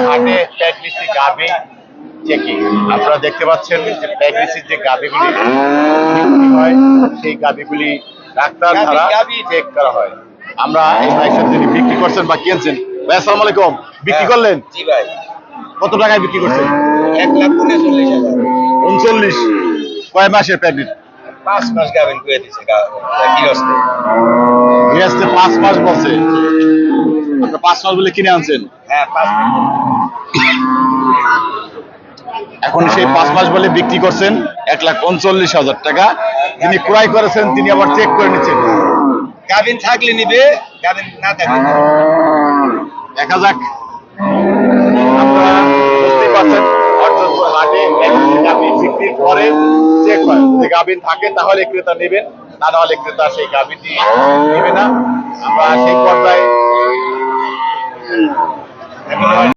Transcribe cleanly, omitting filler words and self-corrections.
হাটে প্রেগনেন্সি গাভী চেকিং আপনারা দেখতে পাচ্ছেন যে প্রেগনেন্সির যে গাভীগুলি বিক্রি হয় সেই গাভীগুলি ডাক্তার দ্বারা চেক করা হয়। আমরা এই ভাইয়ের সাথে যিনি বিক্রি করছেন বা কিনছেন, ভাই আসসালামু আলাইকুম, বিক্রি করলেন? জি ভাই, কত টাকায় বিক্রি করছেন? 1,39,000। 39। কয় মাসের প্রেগনেন্ট? 5 মাস গাবেন করে দিছে গৃহস্থ। গৃহস্থে 5 মাস বলছে। আপনি 5 মাস বলে কিনে আনছেন? হ্যাঁ 5 মাস। এখন সেই 5 মাস বলে বিক্রি করছেন 1,39,000 টাকা। যিনি ক্রয় করেছেন তিনি আবার চেক করে নিচ্ছেন। গাবিন থাকলে নিবে, গাবিন না থাকলে নিবে। দেখা যাক। আপনারা বুঝতেই পারছেন অর্জনপুর হাটে গাভীন বিক্রির পরে চেক হয়, যদি গাভীন থাকে তাহলে ক্রেতা নেবেন, না হলে ক্রেতা সেই গাভীনটি নেবে না। আমরা সেই পর্যায়ে